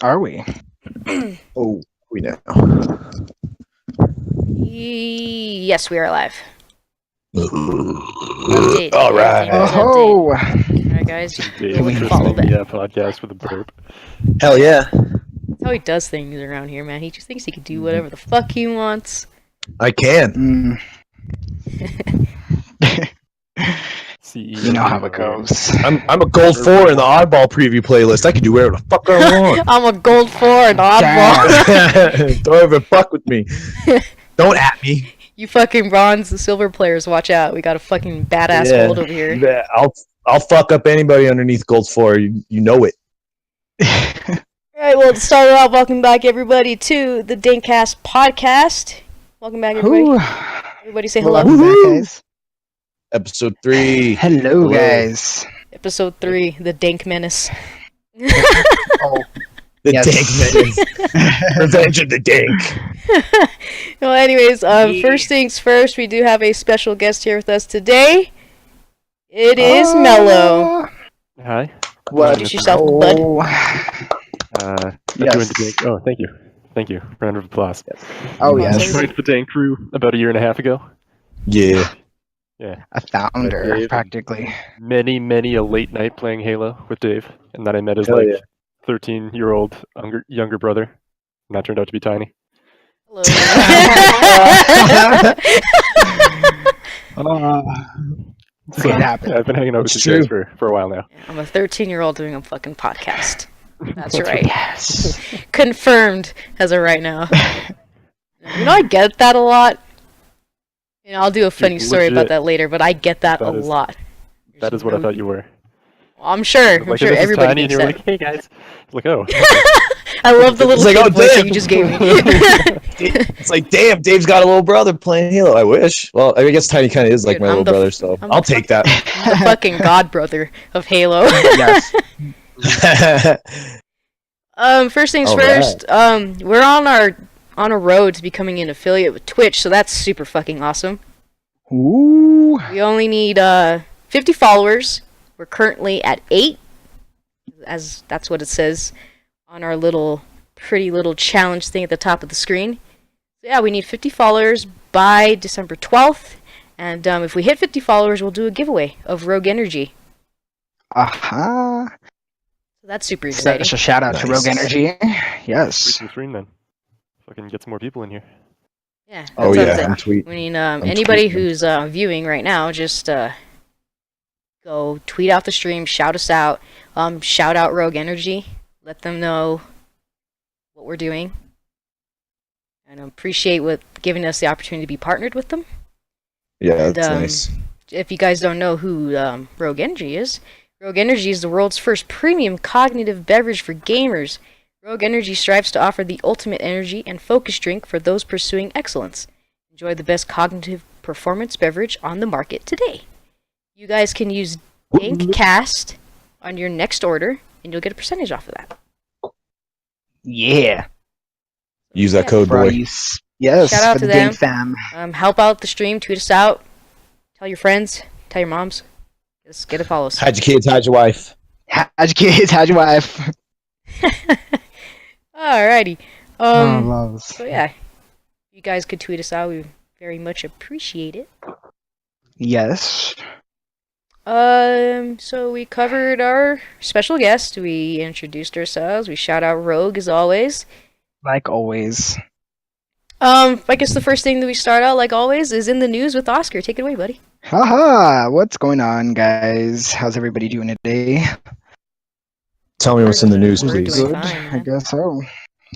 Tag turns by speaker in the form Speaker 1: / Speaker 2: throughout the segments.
Speaker 1: Are we?
Speaker 2: Oh, we know.
Speaker 3: Yes, we are live.
Speaker 2: All
Speaker 3: right.
Speaker 1: Oh,
Speaker 3: Alright, guys.
Speaker 4: Dave
Speaker 1: we
Speaker 3: follow
Speaker 4: christening
Speaker 3: that.
Speaker 4: the podcast with a burp.
Speaker 2: Hell yeah.
Speaker 3: That's how he does things around here, man. He just thinks he can do whatever the fuck he wants.
Speaker 2: I can.
Speaker 4: CEO
Speaker 1: You know how it
Speaker 4: over here.
Speaker 1: goes.
Speaker 2: I'm a gold 4 in the oddball preview playlist. I can do whatever the fuck I want.
Speaker 3: I'm a gold 4 and oddball.
Speaker 2: Don't ever fuck with me. Don't at me.
Speaker 3: You fucking bronze, the silver players, watch out. We got a fucking badass
Speaker 2: Yeah.
Speaker 3: gold over here.
Speaker 2: Yeah, I'll fuck up anybody underneath gold 4. You know it.
Speaker 3: Alright, well, to start it off, welcome back, everybody, to the Dankcast podcast. Welcome back, everybody.
Speaker 1: Ooh.
Speaker 3: Everybody say hello.
Speaker 1: Welcome back, guys.
Speaker 2: Episode 3.
Speaker 1: Hello, guys.
Speaker 3: Episode 3, the Dank Menace.
Speaker 1: Oh,
Speaker 2: The
Speaker 1: yes.
Speaker 2: Dank Menace. Revenge of the Dank.
Speaker 3: Well, anyways, first things first, we do have a special guest here with us today. It is Mello.
Speaker 4: Hi.
Speaker 1: What?
Speaker 3: Introduce yourself, bud.
Speaker 4: I'm
Speaker 1: Yes.
Speaker 4: doing the dank. Oh, thank you. Thank you. Round of applause.
Speaker 1: Oh,
Speaker 4: I
Speaker 1: yes.
Speaker 4: joined the dank crew about a year and a half ago.
Speaker 2: Yeah.
Speaker 4: Yeah.
Speaker 1: A founder,
Speaker 4: Dave.
Speaker 1: practically.
Speaker 4: Many a late night playing Halo with Dave, and then I met his
Speaker 2: Hell yeah.
Speaker 4: 13-year-old younger brother, and that turned out to be Tiny.
Speaker 3: Hello.
Speaker 4: So,
Speaker 1: It happened.
Speaker 4: yeah, I've been hanging out with
Speaker 2: It's
Speaker 4: you guys for a while now.
Speaker 3: I'm a 13-year-old doing a fucking podcast. That's right.
Speaker 1: Yes.
Speaker 3: Confirmed as of right now. You know, I get that a lot. You know, I'll do a funny story about
Speaker 4: legit.
Speaker 3: that later, but I get that a
Speaker 4: That is-
Speaker 3: lot.
Speaker 4: That is what I thought you were.
Speaker 3: I'm sure. I'm
Speaker 4: Like,
Speaker 3: sure
Speaker 4: this is
Speaker 3: everybody
Speaker 4: Tiny, and
Speaker 3: gets
Speaker 4: you were
Speaker 3: that.
Speaker 4: like, "Hey guys," like, "Oh."
Speaker 3: I love the little
Speaker 2: It's like,
Speaker 3: kid
Speaker 2: oh,
Speaker 3: voice that
Speaker 2: damn.
Speaker 3: you just gave me.
Speaker 2: It's like, damn, Dave's got a little brother playing Halo. I wish. Well, I guess Tiny kind of is like
Speaker 3: Dude,
Speaker 2: my
Speaker 3: I'm
Speaker 2: little
Speaker 3: the
Speaker 2: brother, so
Speaker 3: I'm
Speaker 2: I'll
Speaker 3: the
Speaker 2: take that.
Speaker 3: I'm the fucking god brother of Halo.
Speaker 1: Yes.
Speaker 3: First things
Speaker 2: All
Speaker 3: first. We're on a road to becoming an affiliate with Twitch, so that's super fucking awesome.
Speaker 1: Ooh.
Speaker 3: We only need 50 followers. We're currently at 8, as that's what it says on our pretty little challenge thing at the top of the screen. So yeah, we need 50 followers by December 12th, and if we hit 50 followers, we'll do a giveaway of Rogue Energy.
Speaker 1: Aha.
Speaker 3: So that's super exciting.
Speaker 1: Special shout out to
Speaker 2: Nice.
Speaker 1: Rogue Energy.
Speaker 4: Tweet
Speaker 1: Yes.
Speaker 4: to the screen then. Fucking get some more people in here.
Speaker 3: Yeah.
Speaker 2: Oh
Speaker 3: that's
Speaker 2: yeah,
Speaker 3: up to-
Speaker 2: I'm tweet.
Speaker 3: We need anybody who's viewing right now, just go tweet out the stream, shout us out, shout out Rogue Energy, let them know what we're doing, and appreciate giving us the opportunity to be partnered with them.
Speaker 2: Yeah,
Speaker 3: And,
Speaker 2: that's nice.
Speaker 3: If you guys don't know who Rogue Energy is the world's first premium cognitive beverage for gamers. Rogue Energy strives to offer the ultimate energy and focus drink for those pursuing excellence. Enjoy the best cognitive performance beverage on the market today. You guys can use Dankcast on your next order, and you'll get a percentage off of that.
Speaker 1: Yeah.
Speaker 2: Use that code,
Speaker 1: For all
Speaker 2: boy.
Speaker 1: you yes,
Speaker 3: Shout out
Speaker 1: for
Speaker 3: to
Speaker 1: the
Speaker 3: them.
Speaker 1: Dank fam.
Speaker 3: Help out the stream, tweet us out, tell your friends, tell your moms. Just get a follow us.
Speaker 2: Hide your kids, hide your wife.
Speaker 1: How'd your kids? How'd your wife?
Speaker 3: Alrighty.
Speaker 1: Oh, loves.
Speaker 3: So yeah, you guys could tweet us out. We very much appreciate it.
Speaker 1: Yes.
Speaker 3: So we covered our special guest. We introduced ourselves. We shout out Rogue as always.
Speaker 1: Like always.
Speaker 3: I guess the first thing that we start out, like always, is in the news with Oscar. Take it away, buddy.
Speaker 1: Haha, what's going on, guys? How's everybody doing today?
Speaker 2: Tell me what's in the news,
Speaker 3: We're
Speaker 2: please.
Speaker 3: doing
Speaker 1: Good,
Speaker 3: fine,
Speaker 1: I
Speaker 3: man.
Speaker 1: guess so.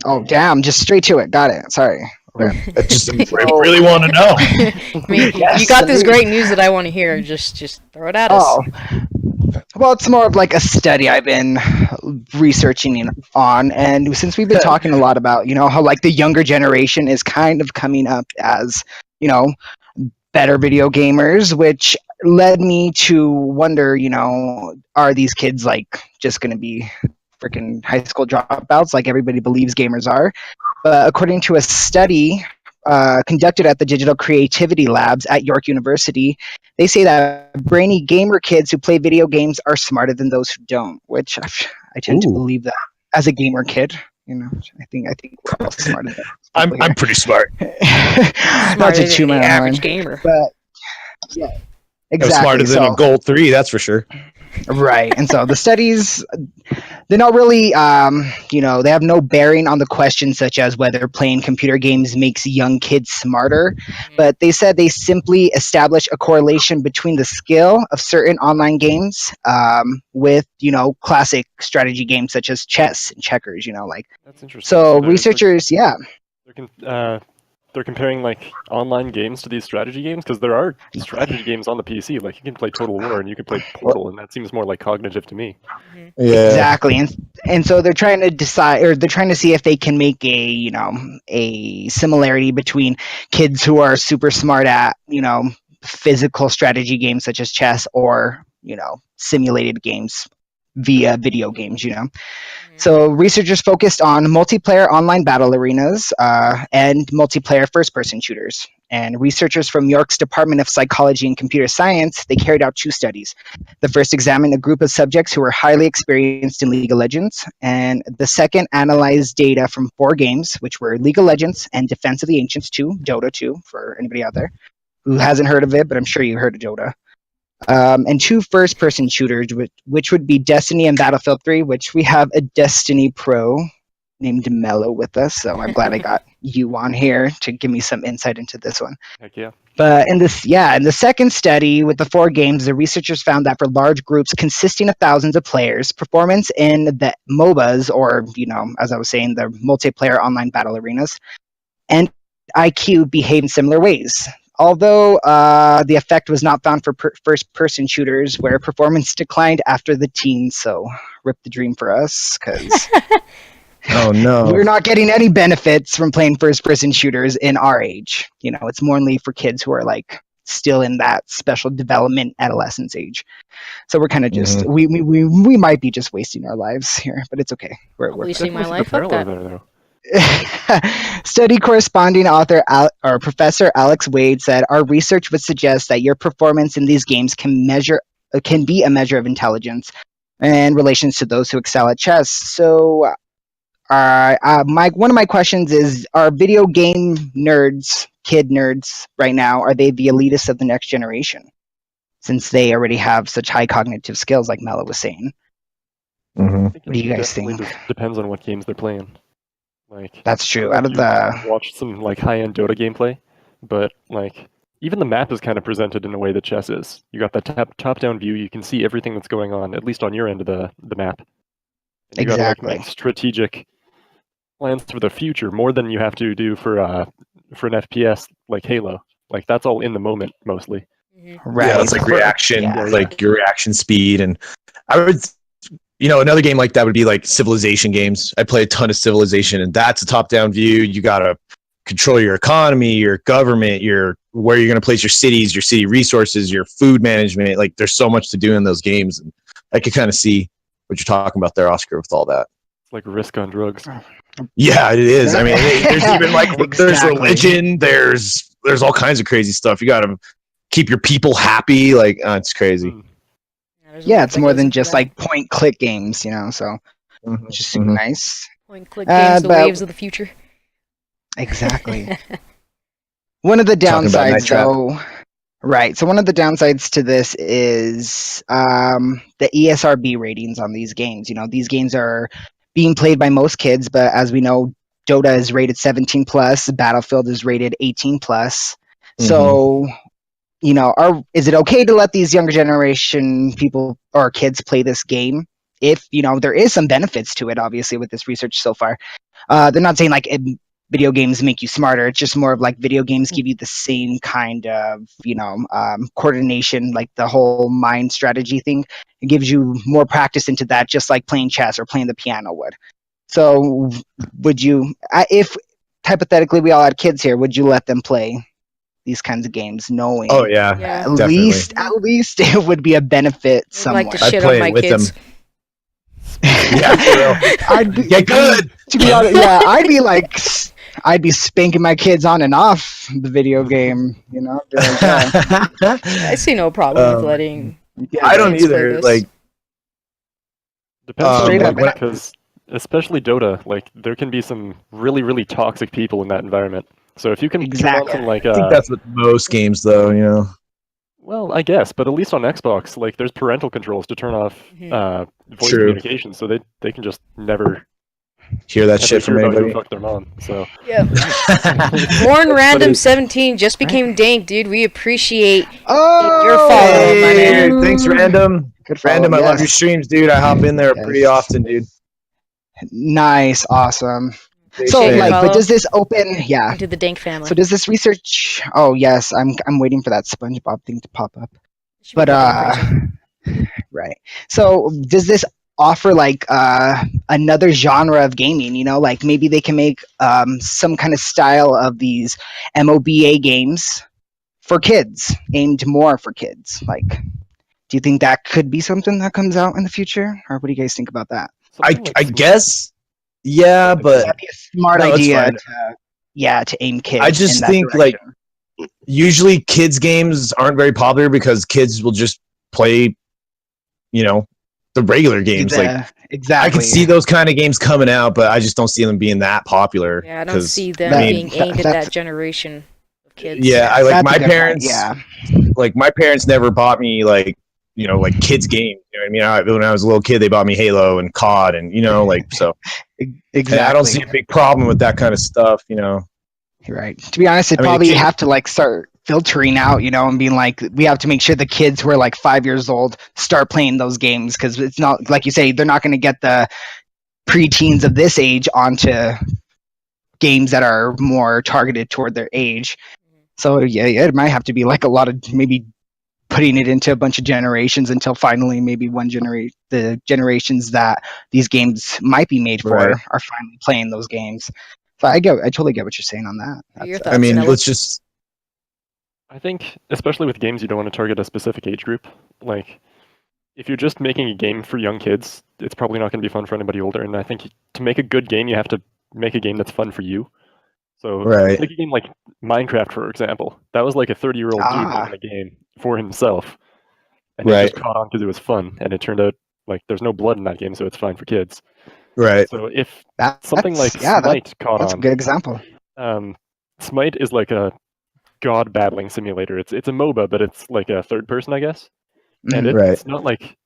Speaker 1: Oh, damn, just straight to it. Got it. Sorry. Okay.
Speaker 2: I just really want to know.
Speaker 3: I mean,
Speaker 1: Yes,
Speaker 3: you got this
Speaker 1: the
Speaker 3: great news that I want to hear. Just throw it at us.
Speaker 1: Oh. Well, it's more of like a study I've been researching on, and since we've been talking a lot about, how like the younger generation is kind of coming up as, better video gamers, which led me to wonder, are these kids like just going to be freaking high school dropouts like everybody believes gamers are? But according to a study conducted at the Digital Creativity Labs at York University, they say that brainy gamer kids who play video games are smarter than those who don't, which I tend to
Speaker 2: Ooh.
Speaker 1: believe that as a gamer kid. You know, I think we're all smart enough.
Speaker 2: I'm pretty smart.
Speaker 1: Not
Speaker 3: Smarter
Speaker 1: to chew
Speaker 3: than the
Speaker 1: my own
Speaker 3: average
Speaker 1: horn,
Speaker 3: gamer.
Speaker 1: but yeah,
Speaker 2: I'm smarter
Speaker 1: exactly.
Speaker 2: than a gold 3, that's for sure.
Speaker 1: Right, and so the studies, they're not really, they have no bearing on the questions such as whether playing computer games makes young kids smarter, but they said they simply establish a correlation between the skill of certain online games with, classic strategy games such as chess and checkers, like.
Speaker 4: That's interesting.
Speaker 1: So
Speaker 4: they're,
Speaker 1: researchers, yeah.
Speaker 4: they're comparing like online games to these strategy games because there are strategy games on the PC. Like you can play Total War and you can play Portal, and that seems more like cognitive to me.
Speaker 2: Yeah.
Speaker 1: Exactly, and so they're trying to decide, or they're trying to see if they can make a similarity between kids who are super smart at physical strategy games such as chess or simulated games via video games. So researchers focused on multiplayer online battle arenas and multiplayer first-person shooters. And researchers from York's Department of Psychology and Computer Science, they carried out 2 studies. The first examined a group of subjects who were highly experienced in League of Legends, and the second analyzed data from 4 games, which were League of Legends and Defense of the Ancients 2, Dota 2, for anybody out there who hasn't heard of it, but I'm sure you heard of Dota. And 2 first-person shooters, which would be Destiny and Battlefield 3, which we have a Destiny pro named Mello with us, so I'm glad I got you on here to give me some insight into this one.
Speaker 4: Heck yeah.
Speaker 1: But in the second study with the 4 games, the researchers found that for large groups consisting of thousands of players, performance in the MOBAs, or as I was saying, the multiplayer online battle arenas, and IQ behave in similar ways. Although the effect was not found for first-person shooters, where performance declined after the teens. So, rip the dream for us, because
Speaker 2: Oh no.
Speaker 1: we're not getting any benefits from playing first-person shooters in our age. It's more only for kids who are like still in that special development adolescence age. So we're kind of just we might be just wasting our lives here, but it's okay. We're
Speaker 3: Wasting my
Speaker 4: Definitely see the
Speaker 3: life. Fuck
Speaker 4: parallel
Speaker 3: that.
Speaker 4: there, though.
Speaker 1: Study corresponding author or Professor Alex Wade said, "Our research would suggest that your performance in these games can be a measure of intelligence in relations to those who excel at chess." So, one of my questions is: are video game nerds, kid nerds, right now, are they the elitists of the next generation? Since they already have such high cognitive skills, like Mela was saying.
Speaker 2: Mm-hmm.
Speaker 4: I think
Speaker 1: What do you
Speaker 4: it
Speaker 1: guys
Speaker 4: definitely
Speaker 1: think?
Speaker 4: just depends on what games they're playing. Like
Speaker 1: That's true.
Speaker 4: I
Speaker 1: Out
Speaker 4: don't
Speaker 1: of
Speaker 4: know if
Speaker 1: the
Speaker 4: you've watched some like high-end Dota gameplay, but like even the map is kind of presented in a way that chess is. You got that top-down view. You can see everything that's going on, at least on your end of the map. And you got to like
Speaker 1: exactly.
Speaker 4: make strategic plans for the future more than you have to do for an FPS like Halo. Like that's all in the moment mostly.
Speaker 1: Right.
Speaker 2: Yeah, it's like reaction,
Speaker 1: Yeah.
Speaker 2: like your reaction speed. And I would, another game like that would be like Civilization games. I play a ton of Civilization, and that's a top-down view. You got to control your economy, your government, where you're going to place your cities, your city resources, your food management. Like there's so much to do in those games. And I could kind of see what you're talking about there, Oscar, with all that.
Speaker 4: It's like Risk on drugs.
Speaker 2: Yeah, it is. I mean, there's even like there's
Speaker 1: Exactly.
Speaker 2: religion, there's all kinds of crazy stuff. You got to keep your people happy. Like it's crazy.
Speaker 4: Hmm.
Speaker 3: There's a
Speaker 1: Yeah,
Speaker 3: lot
Speaker 1: it's
Speaker 3: that
Speaker 1: more
Speaker 3: goes
Speaker 1: than
Speaker 3: into
Speaker 1: just
Speaker 3: that.
Speaker 1: like point click games, so which is super nice.
Speaker 3: Point click games, the
Speaker 1: but-
Speaker 3: waves of the future.
Speaker 1: Exactly. One of the
Speaker 2: Talking about Night
Speaker 1: downsides,
Speaker 2: Trap.
Speaker 1: though, right? So one of the downsides to this is the ESRB ratings on these games. These games are being played by most kids, but as we know, Dota is rated 17 plus, Battlefield is rated 18 plus. So, is it okay to let these younger generation people or kids play this game? If there is some benefits to it, obviously, with this research so far. They're not saying like video games make you smarter. It's just more of like video games give you the same kind of coordination, like the whole mind strategy thing. It gives you more practice into that, just like playing chess or playing the piano would. So, would you, if hypothetically we all had kids here, would you let them play these kinds of games, knowing
Speaker 2: Oh yeah,
Speaker 3: Yeah.
Speaker 1: at
Speaker 2: definitely.
Speaker 1: least it would be a benefit
Speaker 3: I would like to
Speaker 1: somewhat.
Speaker 2: I'd
Speaker 3: shit
Speaker 2: play
Speaker 3: on my
Speaker 2: it with
Speaker 3: kids.
Speaker 2: them. Yeah, for real.
Speaker 1: I'd be,
Speaker 2: Get good.
Speaker 1: to be honest, yeah, I'd be spanking my kids on and off the video game, be like, yeah.
Speaker 3: I see no problem with
Speaker 2: Um,
Speaker 3: letting.
Speaker 1: Yeah,
Speaker 2: I don't
Speaker 3: kids play
Speaker 2: either.
Speaker 3: this.
Speaker 2: Like
Speaker 4: Depends on
Speaker 1: Straight
Speaker 4: the
Speaker 1: up.
Speaker 4: game, because especially Dota, like there can be some really, really toxic people in that environment. So if you can turn on
Speaker 1: Exactly.
Speaker 4: some like
Speaker 2: I think that's with most games, though. You know.
Speaker 4: well, I guess, but at least on Xbox, like there's parental controls to turn off voice
Speaker 2: True.
Speaker 4: communication, so they can just never
Speaker 2: Hear that
Speaker 4: ever
Speaker 2: shit from
Speaker 4: hear about who
Speaker 2: anybody.
Speaker 4: fucked their mom. So
Speaker 3: Yeah. Born Random 17 just became Dank, dude. We appreciate
Speaker 1: Oh,
Speaker 3: your follow, my man.
Speaker 2: Hey, thanks, Random.
Speaker 1: Good follow,
Speaker 2: Random, I love your
Speaker 1: yes.
Speaker 2: streams, dude. I hop in there
Speaker 1: Yes.
Speaker 2: pretty often, dude.
Speaker 1: Nice, awesome.
Speaker 2: Big
Speaker 1: So,
Speaker 3: Appreciate your
Speaker 2: fan.
Speaker 1: like,
Speaker 3: follow
Speaker 1: but does this open? Yeah.
Speaker 3: into the Dank family.
Speaker 1: So does this research? Oh yes, I'm waiting for that SpongeBob thing to pop up.
Speaker 3: Should be
Speaker 1: But
Speaker 3: popping pretty soon.
Speaker 1: right. So does this offer like another genre of gaming? You know, like maybe they can make some kind of style of these MOBA games for kids, aimed more for kids. Like, do you think that could be something that comes out in the future, or what do you guys think about that?
Speaker 4: something like
Speaker 2: I
Speaker 4: Smite.
Speaker 2: guess, yeah, but
Speaker 1: That'd be a smart
Speaker 2: no, it's
Speaker 1: idea
Speaker 2: fine.
Speaker 1: to aim kids.
Speaker 2: I just
Speaker 1: in that
Speaker 2: think
Speaker 1: direction.
Speaker 2: like usually kids games aren't very popular because kids will just play, you know, the regular games. Like
Speaker 1: exactly.
Speaker 2: I could see those kind of games coming out, but I just don't see them being that popular.
Speaker 3: Yeah, I don't
Speaker 2: 'cause,
Speaker 3: see them
Speaker 1: That-
Speaker 3: being aimed at
Speaker 1: that's-
Speaker 3: that generation of kids.
Speaker 2: Yeah, I like
Speaker 1: That's a
Speaker 2: my
Speaker 1: good point,
Speaker 2: parents.
Speaker 1: Yeah.
Speaker 2: Like my parents never bought me like like kids games. You know what I mean? When I was a little kid, they bought me Halo and COD, and like so.
Speaker 1: Exactly.
Speaker 2: And I don't see a big problem with that kind of stuff. You know.
Speaker 1: Right. To be honest,
Speaker 2: I mean,
Speaker 1: probably
Speaker 2: the kid-
Speaker 1: have to like start filtering out, and being like, we have to make sure the kids who are like 5 years old start playing those games because it's not like you say they're not going to get the preteens of this age onto games that are more targeted toward their age. So yeah, it might have to be like a lot of maybe putting it into a bunch of generations until finally maybe the generations that these games might be made for
Speaker 2: Right.
Speaker 1: are finally playing those games. So I totally get what you're saying on that.
Speaker 3: What are your
Speaker 1: That's,
Speaker 3: thoughts,
Speaker 2: I mean,
Speaker 3: Nelly?
Speaker 2: let's just.
Speaker 4: I think, especially with games, you don't want to target a specific age group. Like, if you're just making a game for young kids, it's probably not going to be fun for anybody older. And I think to make a good game, you have to make a game that's fun for you. So,
Speaker 2: Right.
Speaker 4: take a game like Minecraft, for example. That was like a 30-year-old dude making a game for himself. And it just
Speaker 2: Right.
Speaker 4: caught on because it was fun. And it turned out like there's no blood in that game, so it's fine for kids.
Speaker 2: Right.
Speaker 4: So, if
Speaker 1: that's
Speaker 4: something like
Speaker 1: yeah,
Speaker 4: Smite caught
Speaker 1: that's a
Speaker 4: on,
Speaker 1: good example.
Speaker 4: Smite is like a god battling simulator. It's a MOBA, but it's like a third person, I guess. And
Speaker 1: Mhm.
Speaker 2: Right.
Speaker 4: it's not like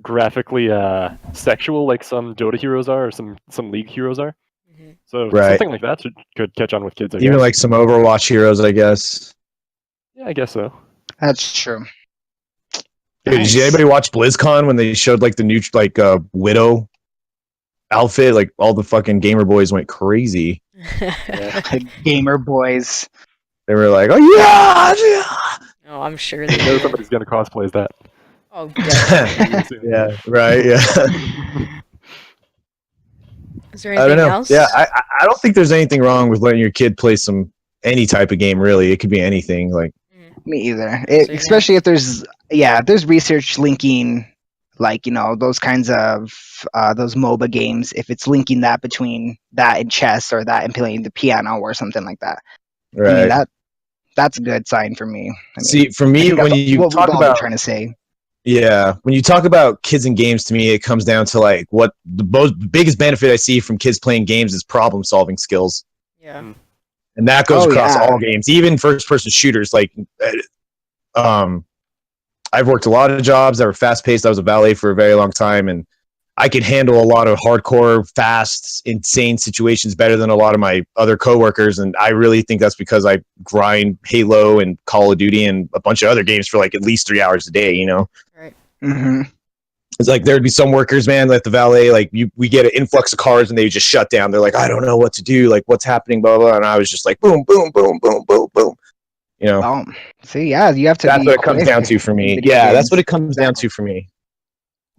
Speaker 4: graphically sexual like some Dota heroes are or some League heroes are.
Speaker 3: Mhm.
Speaker 4: So
Speaker 2: Right.
Speaker 4: something like that could catch on with kids, I
Speaker 2: Even
Speaker 4: guess.
Speaker 2: like some Overwatch heroes, I guess.
Speaker 4: Yeah, I guess so.
Speaker 1: That's true.
Speaker 2: Dude,
Speaker 1: Nice.
Speaker 2: did anybody watch BlizzCon when they showed like the new Widow outfit? Like all the fucking gamer boys went crazy.
Speaker 1: Gamer boys.
Speaker 2: They were like, "Oh yeah,
Speaker 3: Oh, I'm sure
Speaker 4: I
Speaker 3: they
Speaker 4: know
Speaker 3: did.
Speaker 4: somebody's gonna cosplay as that.
Speaker 3: Oh, definitely.
Speaker 2: yeah, right, yeah."
Speaker 3: Is there
Speaker 2: I
Speaker 3: anything
Speaker 2: don't know.
Speaker 3: else?
Speaker 2: Yeah, I don't think there's anything wrong with letting your kid play any type of game. Really, it could be anything. Like,
Speaker 1: Me either.
Speaker 3: So you're
Speaker 1: Especially if there's research linking like those kinds of those MOBA games. If it's linking that between that and chess or that and playing the piano or something like that. I mean
Speaker 2: right?
Speaker 1: that's a good sign for me. I mean,
Speaker 2: See, for
Speaker 1: I
Speaker 2: me,
Speaker 1: think
Speaker 2: when
Speaker 1: that's
Speaker 2: you
Speaker 1: what
Speaker 2: talk
Speaker 1: we've all been
Speaker 2: about
Speaker 1: trying to say.
Speaker 2: yeah, when you talk about kids and games, to me, it comes down to like what the biggest benefit I see from kids playing games is problem solving skills.
Speaker 3: Yeah.
Speaker 2: And that goes
Speaker 1: Oh,
Speaker 2: across
Speaker 1: yeah.
Speaker 2: all games, even first person shooters. Like, I've worked a lot of jobs that were fast paced. I was a valet for a very long time, and I could handle a lot of hardcore, fast, insane situations better than a lot of my other coworkers. And I really think that's because I grind Halo and Call of Duty and a bunch of other games for like at least 3 hours a day,
Speaker 3: Right.
Speaker 1: Mm-hmm.
Speaker 2: It's like there'd be some workers, man, like the valet, like we get an influx of cars and they just shut down. They're like, I don't know what to do, like what's happening, blah, blah. And I was just like, boom, boom, boom, boom, boom, boom.
Speaker 1: See, yeah, you have to.
Speaker 2: That's
Speaker 1: be
Speaker 2: what it comes
Speaker 1: quick
Speaker 2: down to for me.
Speaker 1: in video
Speaker 2: Yeah, that's
Speaker 1: games.
Speaker 2: what it comes down to for me.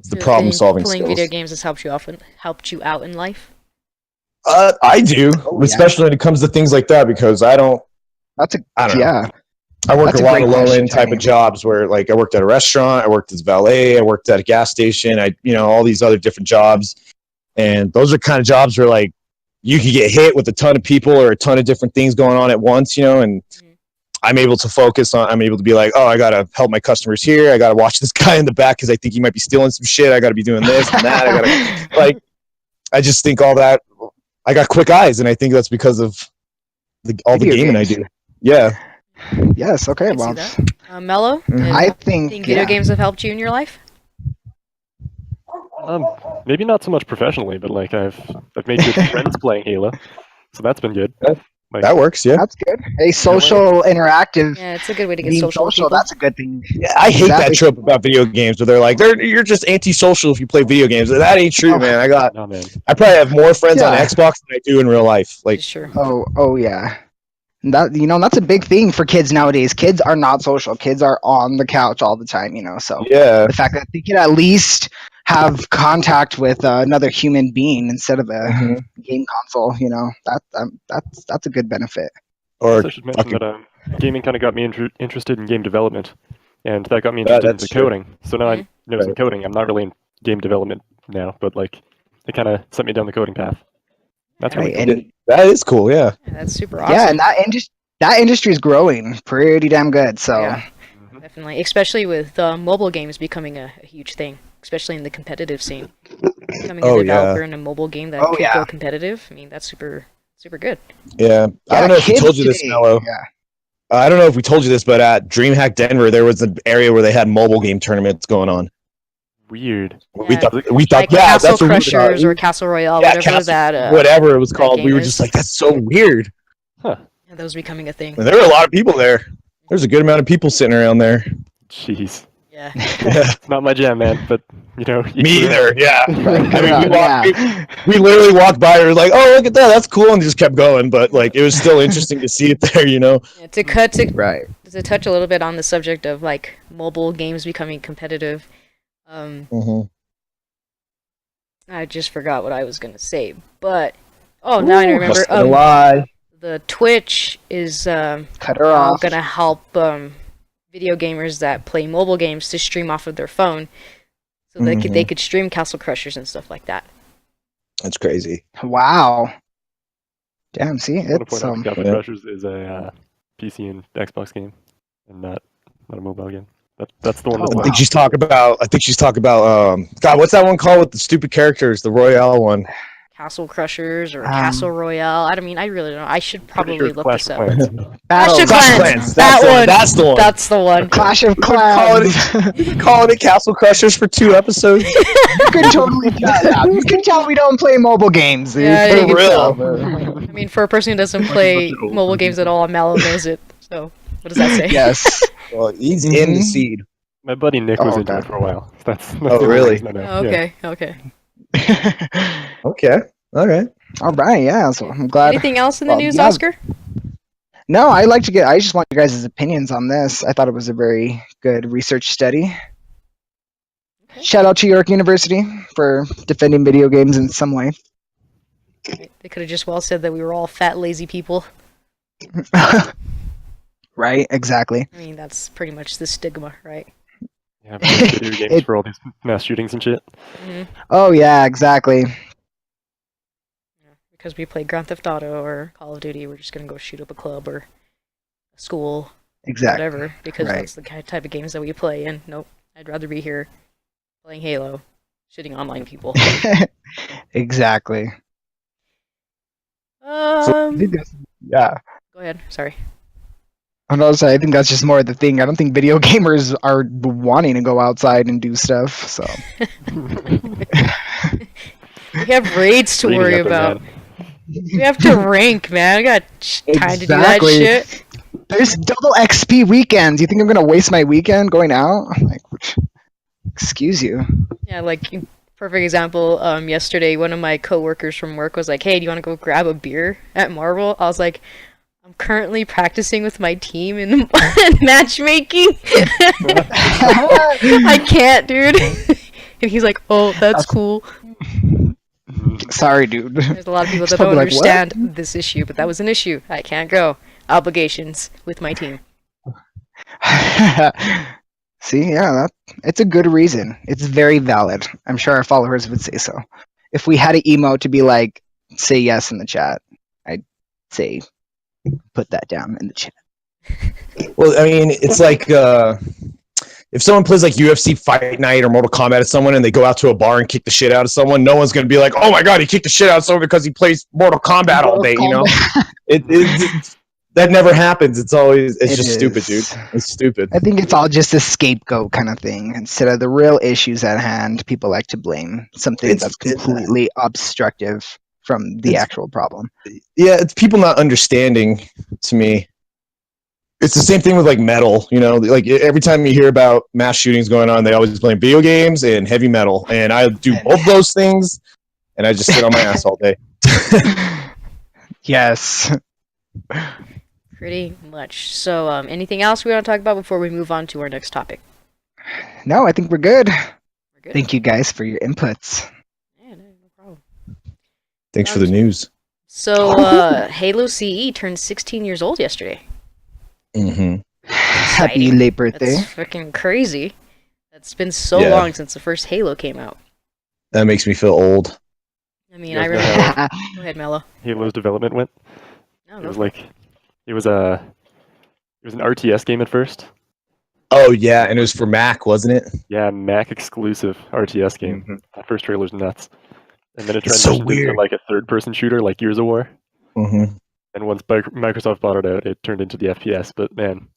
Speaker 2: It's the
Speaker 3: Do you
Speaker 2: problem
Speaker 3: think
Speaker 2: solving
Speaker 3: playing
Speaker 2: skills.
Speaker 3: video games has helped you out in life?
Speaker 2: I do,
Speaker 1: Oh, yeah.
Speaker 2: especially when it comes to things like that, because I don't know.
Speaker 1: Yeah.
Speaker 2: I work
Speaker 1: That's
Speaker 2: a
Speaker 1: a
Speaker 2: lot
Speaker 1: great
Speaker 2: of low
Speaker 1: question,
Speaker 2: end type
Speaker 1: Tony.
Speaker 2: of jobs where, like, I worked at a restaurant, I worked as valet, I worked at a gas station, all these other different jobs, and those are kind of jobs where, like, you could get hit with a ton of people or a ton of different things going on at once, and I'm able to focus on. I'm able to be like, oh, I gotta help my customers here. I gotta watch this guy in the back because I think he might be stealing some shit. I gotta be doing this and that. I gotta like. I just think all that. I got quick eyes, and I think that's because of all the
Speaker 1: Video
Speaker 2: gaming
Speaker 1: games.
Speaker 2: I do. Yeah.
Speaker 1: Yes. Okay.
Speaker 3: I can
Speaker 1: Well,
Speaker 3: see that. Mello,
Speaker 1: I think
Speaker 3: video games have helped you in your life?
Speaker 4: Maybe not so much professionally, but like I've made good friends playing Halo, so that's been good. Like,
Speaker 2: That works. Yeah.
Speaker 1: That's good. A social, interactive,
Speaker 3: Yeah, it's a good way to get
Speaker 1: being
Speaker 3: social with
Speaker 1: social.
Speaker 3: people.
Speaker 1: That's a good thing.
Speaker 2: Yeah, I hate that
Speaker 1: Exactly.
Speaker 2: trope about video games where they're like, you're just antisocial if you play video games. That ain't true,
Speaker 1: Oh.
Speaker 2: man.
Speaker 4: no man.
Speaker 2: I probably have more friends on
Speaker 1: Yeah.
Speaker 2: Xbox than I do in real life. Like,
Speaker 3: It's true.
Speaker 1: Oh yeah. That that's a big thing for kids nowadays. Kids are not social. Kids are on the couch all the time. So
Speaker 2: yeah,
Speaker 1: the fact that they can at least have contact with another human being instead of a
Speaker 2: Mhm.
Speaker 1: game console, that's a good benefit.
Speaker 2: or
Speaker 4: I should mention
Speaker 2: fucking,
Speaker 4: that gaming kind of got me interested in game development, and that got me interested
Speaker 2: that's
Speaker 4: into
Speaker 2: true.
Speaker 4: coding. So now I know some
Speaker 2: Right.
Speaker 4: coding. I'm not really in game development now, but like it kind of set me down the coding path. That's really
Speaker 1: Right,
Speaker 4: cool.
Speaker 1: and
Speaker 2: that is cool. Yeah.
Speaker 3: Yeah, that's super awesome.
Speaker 1: yeah, and that industry is growing pretty damn good. So
Speaker 3: Yeah. Definitely, especially with mobile games becoming a huge thing, especially in the competitive scene. Becoming a
Speaker 2: Oh,
Speaker 3: developer
Speaker 2: yeah.
Speaker 3: in a mobile game that
Speaker 1: Oh,
Speaker 3: could
Speaker 1: yeah.
Speaker 3: go competitive. I mean, that's super good.
Speaker 2: Yeah. I don't know if we
Speaker 1: kids
Speaker 2: told you this,
Speaker 1: today,
Speaker 2: Mello.
Speaker 1: Yeah.
Speaker 2: I don't know if we told you this, but at DreamHack Denver, there was an area where they had mobile game tournaments going on.
Speaker 4: Weird.
Speaker 2: We
Speaker 3: Yeah.
Speaker 2: thought,
Speaker 3: Like
Speaker 2: yeah,
Speaker 3: Castle
Speaker 2: that's what we
Speaker 3: Crushers
Speaker 2: thought.
Speaker 3: or Castle Royale,
Speaker 2: Yeah,
Speaker 3: whatever that
Speaker 2: whatever it was
Speaker 3: that
Speaker 2: called.
Speaker 3: game
Speaker 2: We were
Speaker 3: is.
Speaker 2: just like, that's so weird.
Speaker 4: Huh.
Speaker 3: that was becoming a thing.
Speaker 2: And there were a lot of people there. There's a good amount of people sitting around there.
Speaker 4: Jeez.
Speaker 3: Yeah.
Speaker 2: Yeah.
Speaker 4: It's not my jam, man. But
Speaker 2: Me either. Yeah.
Speaker 1: Yeah.
Speaker 2: We literally walked by and were like, oh, look at that. That's cool. And just kept going. But like, it was still interesting to see it there,
Speaker 3: Yeah, to
Speaker 1: Right.
Speaker 3: touch a little bit on the subject of like mobile games becoming competitive.
Speaker 2: Mhm.
Speaker 3: I just forgot what I was gonna say, but now I remember.
Speaker 2: Must have been a lie.
Speaker 3: The Twitch is
Speaker 1: Cut her
Speaker 3: now
Speaker 1: off.
Speaker 3: gonna help video gamers that play mobile games to stream off of their phone, so they could stream Castle Crushers and stuff like that.
Speaker 2: That's crazy.
Speaker 1: Wow. Damn. See,
Speaker 4: I want to
Speaker 1: it's
Speaker 4: point out Castle
Speaker 2: yeah.
Speaker 4: Crushers is a PC and Xbox game, and not a mobile game. That's the one.
Speaker 1: Oh,
Speaker 4: That's
Speaker 2: I
Speaker 1: wow.
Speaker 2: think she's talking about. God, what's that one called with the stupid characters? The Royale one.
Speaker 3: Castle Crushers or Castle Royale. I mean, I really don't know. I should probably look
Speaker 4: Clash
Speaker 3: this
Speaker 4: of
Speaker 3: up.
Speaker 4: Clans.
Speaker 1: Battle-
Speaker 3: Clash of
Speaker 2: Clash
Speaker 3: Clans.
Speaker 2: Clans.
Speaker 3: That one.
Speaker 2: That's the one.
Speaker 3: That's the one.
Speaker 1: Clash of
Speaker 2: Call
Speaker 1: Clans.
Speaker 2: Calling it Castle Crushers for 2 episodes.
Speaker 1: You can totally tell. Yeah. You can tell we don't play mobile games.
Speaker 3: Yeah,
Speaker 1: You
Speaker 3: you
Speaker 1: can
Speaker 3: can
Speaker 1: tell.
Speaker 3: I mean, for a person who doesn't play mobile games at all, Mallow knows it. So, what does that say?
Speaker 1: Yes.
Speaker 2: Well, he's in the
Speaker 1: Mhm.
Speaker 2: seed.
Speaker 4: My buddy Nick was
Speaker 1: Oh,
Speaker 4: into
Speaker 1: okay.
Speaker 4: it for a while. That's
Speaker 2: Oh,
Speaker 4: the only
Speaker 2: really?
Speaker 4: reason I know.
Speaker 3: Oh, okay. Okay.
Speaker 2: Okay. All right.
Speaker 1: All right. Yeah. So I'm glad.
Speaker 3: Anything else in the
Speaker 1: well,
Speaker 3: news,
Speaker 1: yeah.
Speaker 3: Oscar?
Speaker 1: No, I just want your guys' opinions on this. I thought it was a very good research study.
Speaker 3: Okay.
Speaker 1: Shout out to York University for defending video games in some way.
Speaker 3: Right. They could have just well said that we were all fat, lazy people.
Speaker 1: Right? Exactly.
Speaker 3: I mean, that's pretty much the stigma, right?
Speaker 4: Yeah, but video games
Speaker 1: It-
Speaker 4: for all these mass shootings and shit.
Speaker 3: hmm
Speaker 1: Oh yeah, exactly.
Speaker 3: Because we play Grand Theft Auto or Call of Duty, we're just gonna go shoot up a club or a school,
Speaker 1: Exactly.
Speaker 3: whatever, because
Speaker 1: Right.
Speaker 3: that's the type of games that we play. And nope, I'd rather be here playing Halo, shooting online people.
Speaker 1: Exactly.
Speaker 3: Um,
Speaker 1: Yeah.
Speaker 3: go ahead. Sorry.
Speaker 1: And also, I think that's just more of the thing. I don't think video gamers are wanting to go outside and do stuff. So
Speaker 3: We have raids to
Speaker 4: Reading
Speaker 3: worry
Speaker 4: up there,
Speaker 3: about.
Speaker 4: man.
Speaker 3: We have to rank, man. I got time to do that
Speaker 1: Exactly.
Speaker 3: shit.
Speaker 1: there's double XP weekends. You think I'm gonna waste my weekend going out? Like, excuse you.
Speaker 3: Yeah, like perfect example. Yesterday, one of my coworkers from work was like, "Hey, do you want to go grab a beer at Marvel?" I was like, "I'm currently practicing with my team in matchmaking. I can't, dude." And he's like, "Oh, that's cool."
Speaker 1: Sorry, dude.
Speaker 3: There's a lot of people
Speaker 1: Just
Speaker 3: that don't
Speaker 1: probably like, what?
Speaker 3: understand this issue, but that was an issue. I can't go. Obligations with my team.
Speaker 1: See, yeah, it's a good reason. It's very valid. I'm sure our followers would say so. If we had an emote to be like, say yes in the chat, I'd say, put that down in the chat.
Speaker 2: Well, I mean, it's like if someone plays like UFC Fight Night or Mortal Kombat at someone and they go out to a bar and kick the shit out of someone, no one's gonna be like, "Oh my god, he kicked the shit out of someone because he plays Mortal Kombat all day." You know, that never happens. It's just stupid, dude. It's stupid.
Speaker 1: I think it's all just a scapegoat kind of thing. Instead of the real issues at hand, people like to blame something that's completely obstructive from the actual problem.
Speaker 2: Yeah, it's people not understanding. To me, it's the same thing with like metal. You know, like every time you hear about mass shootings going on, they always blame video games and heavy metal. And I do both those things, and I just sit on my ass all day.
Speaker 1: Yes.
Speaker 3: Pretty much. So, anything else we want to talk about before we move on to our next topic?
Speaker 1: No, I think we're good.
Speaker 3: We're good.
Speaker 1: Thank you guys for your inputs.
Speaker 3: Yeah, no problem.
Speaker 2: Thanks for the news.
Speaker 3: So, Halo CE turned 16 years old yesterday.
Speaker 2: Mm-hmm.
Speaker 1: Happy late birthday.
Speaker 3: That's freaking crazy. It's been so long since the first Halo came out.
Speaker 2: That makes me feel old.
Speaker 3: I mean, I remember. Go ahead, Mello.
Speaker 4: Halo's development went.
Speaker 3: No,
Speaker 4: It was an RTS game at first.
Speaker 2: Oh yeah, and it was for Mac, wasn't it?
Speaker 4: Yeah, Mac exclusive RTS game.
Speaker 2: Mm-hmm.
Speaker 4: That first trailer's nuts. And then it
Speaker 2: It's so
Speaker 4: transitioned
Speaker 2: weird.
Speaker 4: into like a third-person shooter, like Gears of War.
Speaker 2: Mm-hmm.
Speaker 4: And once Microsoft bought it out, it turned into the FPS. But man,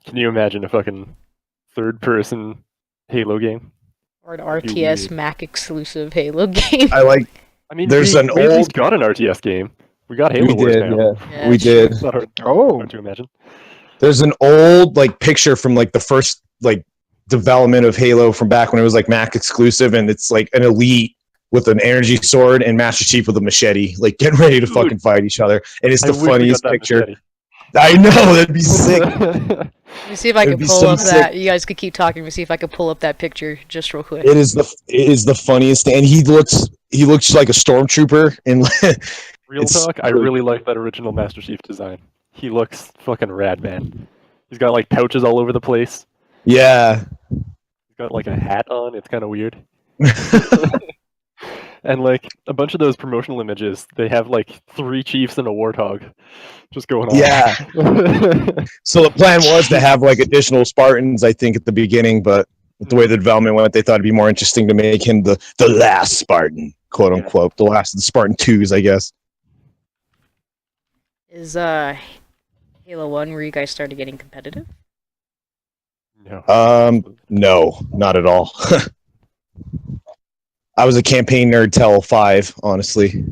Speaker 4: can you imagine a fucking third-person Halo game?
Speaker 3: or an RTS Mac exclusive Halo game.
Speaker 4: I mean,
Speaker 2: There's
Speaker 4: we
Speaker 2: an
Speaker 4: at least
Speaker 2: old-
Speaker 4: got an RTS game. We got Halo Wars
Speaker 2: did,
Speaker 4: now.
Speaker 3: Yeah,
Speaker 2: we did.
Speaker 4: It's not hard,
Speaker 1: Oh.
Speaker 4: hard to imagine.
Speaker 2: There's an old like picture from like the first like development of Halo from back when it was like Mac exclusive, and it's like an elite with an energy sword and Master Chief with a machete, like getting ready to fucking fight each other. And it's
Speaker 4: I
Speaker 2: the
Speaker 4: wish we
Speaker 2: funniest
Speaker 4: got that
Speaker 2: picture.
Speaker 4: machete.
Speaker 2: I know, that'd be sick.
Speaker 3: Let me see if I
Speaker 2: It'd
Speaker 3: can
Speaker 2: be
Speaker 3: pull
Speaker 2: so
Speaker 3: up
Speaker 2: sick.
Speaker 3: that. You guys could keep talking. Let me see if I can pull up that picture just real quick.
Speaker 2: It is the funniest thing. And he looks like a stormtrooper in
Speaker 4: Real
Speaker 2: It's
Speaker 4: talk, I
Speaker 2: really-
Speaker 4: really like that original Master Chief design. He looks fucking rad, man. He's got like pouches all over the place.
Speaker 2: yeah.
Speaker 4: He's got like a hat on. It's kind of weird. And like a bunch of those promotional images, they have like 3 chiefs and a warthog just going on.
Speaker 2: Yeah. So the plan was to have like additional Spartans, I think, at the beginning, but with the way the development went, they thought it'd be more interesting to make him the last Spartan, quote unquote, the last of the Spartan 2s, I guess.
Speaker 3: Is Halo 1 where you guys started getting competitive?
Speaker 4: No.
Speaker 2: No, not at all. I was a campaign nerd till 5, honestly.